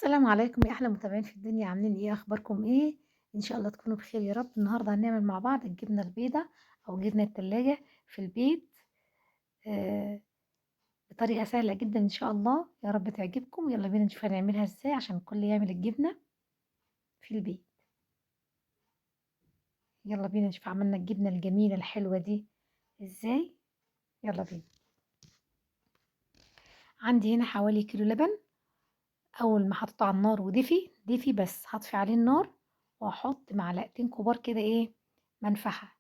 السلام عليكم يا احلى متابعين في الدنيا، عاملين ايه؟ اخباركم ايه؟ ان شاء الله تكونوا بخير يا رب. النهارده هنعمل مع بعض الجبنه البيضاء او جبنه التلاجة في البيت. آه بطريقه سهله جدا ان شاء الله، يا رب تعجبكم. يلا بينا نشوف هنعملها ازاي عشان الكل يعمل الجبنه في البيت. يلا بينا نشوف عملنا الجبنه الجميله الحلوه دي ازاي. يلا بينا. عندي هنا حوالي كيلو لبن. اول ما حطيته على النار ودفي بس هطفي عليه النار، واحط معلقتين كبار كده ايه، منفعه.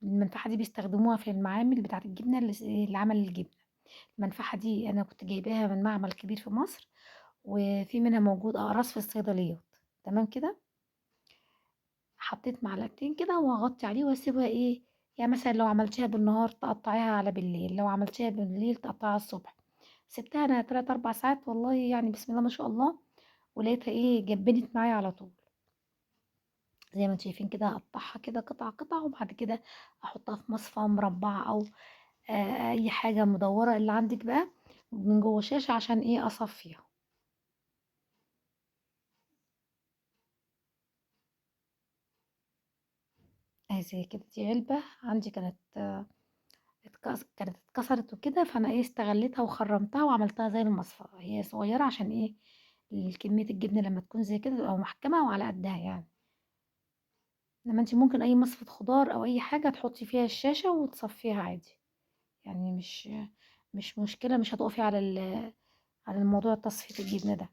المنفعه دي بيستخدموها في المعامل بتاعه الجبنه اللي عمل الجبنه. المنفعه دي انا كنت جايباها من معمل كبير في مصر، وفي منها موجود اقراص في الصيدليات. تمام كده. حطيت معلقتين كده واغطي عليه واسيبها ايه، يعني مثلا لو عملتيها بالنهار تقطعيها على بالليل، لو عملتيها بالليل تقطعيها الصبح. سبتها انا 3 4 ساعات والله، يعني بسم الله ما شاء الله، ولقيتها ايه، جبنت معايا على طول. زي ما انتم شايفين كده، اقطعها كده قطع قطع، وبعد كده احطها في مصفى مربعة او اي حاجة مدورة اللي عندك بقى، من جوه شاشة عشان ايه اصفيها. اهي زي كده، دي علبة عندي كانت كانت اتكسرت وكده، فانا ايه استغلتها وخرمتها وعملتها زي المصفى. هي صغيرة عشان ايه، كمية الجبنة لما تكون زي كده تبقى محكمة وعلى قدها يعني. انما انت ممكن اي مصفى خضار او اي حاجة تحطي فيها الشاشة وتصفيها عادي، يعني مش مشكلة، مش هتقفي على على الموضوع تصفية الجبنة ده.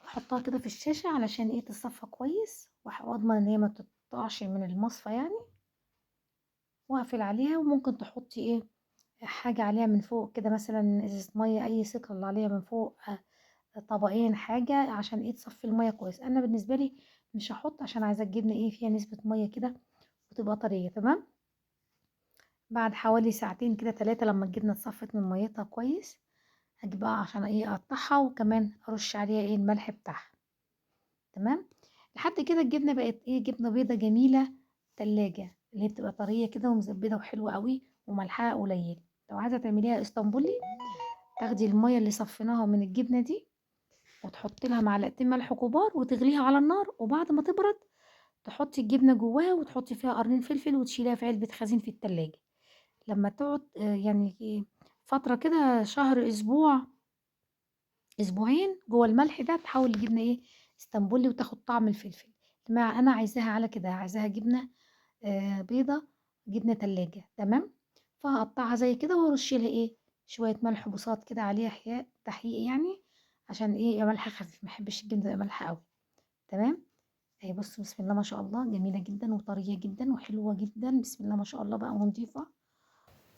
احطها كده في الشاشة علشان ايه تصفى كويس، واضمن ان هي ما تقطعش من المصفى يعني. واقفل عليها، وممكن تحطي ايه حاجة عليها من فوق كده، مثلا ازازة مية، اي سكر اللي عليها من فوق، طبقين حاجة عشان ايه تصفي المية كويس. انا بالنسبة لي مش هحط، عشان عايزة الجبنة ايه فيها نسبة مية كده وتبقى طرية. تمام. بعد حوالي ساعتين كده 3 لما الجبنة اتصفت من ميتها كويس، هاجي بقى عشان ايه اقطعها، وكمان ارش عليها ايه الملح بتاعها. تمام. لحد كده الجبنة بقت ايه، جبنة بيضة جميلة تلاجة، اللي هي بتبقى طرية كده ومزبدة وحلوة قوي وملحها قليل. لو عايزة تعمليها اسطنبولي، تاخدي المية اللي صفيناها من الجبنة دي، وتحطي لها معلقتين ملح كبار وتغليها على النار، وبعد ما تبرد تحطي الجبنة جواها، وتحطي فيها قرنين فلفل، وتشيليها في علبة خزين في التلاجة. لما تقعد يعني فترة كده، شهر، اسبوع، اسبوعين، جوه الملح ده تحول الجبنة ايه، اسطنبولي، وتاخد طعم الفلفل. مع انا عايزاها على كده، عايزاها جبنة بيضة، جبنة تلاجة. تمام. فهقطعها زي كده وارش لها ايه شوية ملح بساط كده عليها، حياء تحقيق يعني، عشان ايه يبقى ملح خفيف، محبش الجبنة تبقى مالحة قوي. تمام. اهي بصوا، بسم الله ما شاء الله، جميلة جدا وطرية جدا وحلوة جدا، بسم الله ما شاء الله بقى، ونضيفة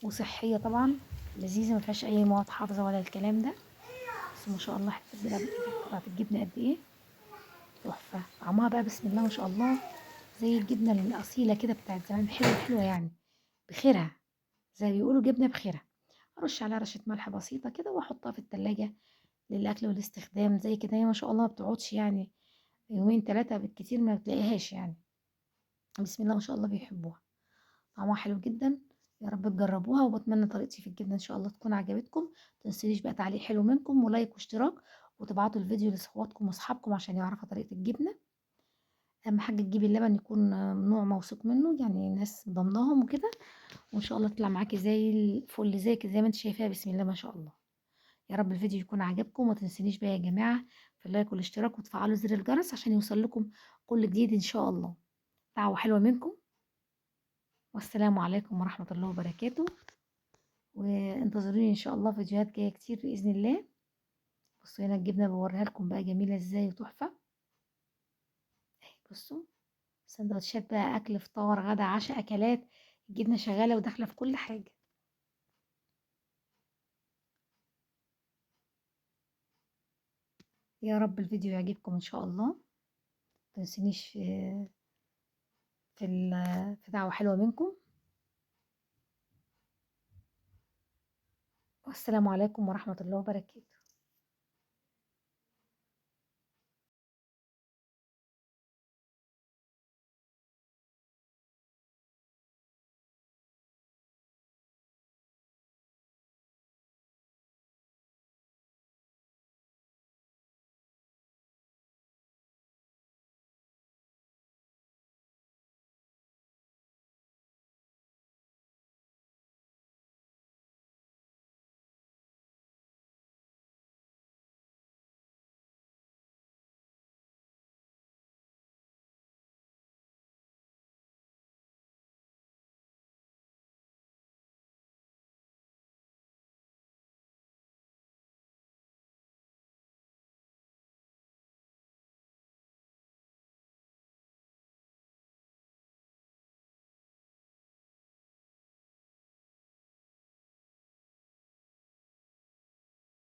وصحية طبعا، لذيذة، ما فيهاش اي مواد حافظة ولا الكلام ده. بس ما شاء الله، قطعة الجبنة قد ايه، تحفة. طعمها بقى بسم الله ما شاء الله، زي الجبنة الأصيلة كده بتاعت زمان، حلوة حلوة يعني، بخيرها، زي ما بيقولوا جبنة بخيرها. ارش عليها رشة ملح بسيطة كده، واحطها في التلاجة للأكل والاستخدام. زي كده هي ما شاء الله ما بتقعدش يعني يومين 3 بالكتير، ما بتلاقيهاش يعني. بسم الله ما شاء الله بيحبوها، طعمها حلو جدا. يا رب تجربوها، وبتمنى طريقتي في الجبنة ان شاء الله تكون عجبتكم. متنسونيش بقى تعليق حلو منكم ولايك واشتراك، وتبعتوا الفيديو لاخواتكم واصحابكم عشان يعرفوا طريقة الجبنة. اهم حاجة تجيبي اللبن يكون نوع موثوق منه، يعني ناس ضمناهم وكده، وان شاء الله تطلع معاكي زي الفل، زي كده زي ما انت شايفاها، بسم الله ما شاء الله. يا رب الفيديو يكون عجبكم، وما تنسونيش بقى يا جماعة في اللايك والاشتراك، وتفعلوا زر الجرس عشان يوصل لكم كل جديد ان شاء الله. دعوة حلوة منكم، والسلام عليكم ورحمة الله وبركاته. وانتظروني ان شاء الله فيديوهات جاية كتير بإذن الله. بصوا هنا الجبنة بوريها لكم بقى جميلة ازاي وتحفة. اهي بصوا، سندوتشات بقى، اكل، فطار، غدا، عشاء، اكلات، الجبنة شغالة وداخلة في كل حاجة. يا رب الفيديو يعجبكم ان شاء الله. متنسونيش في دعوة حلوة منكم. والسلام عليكم ورحمة الله وبركاته.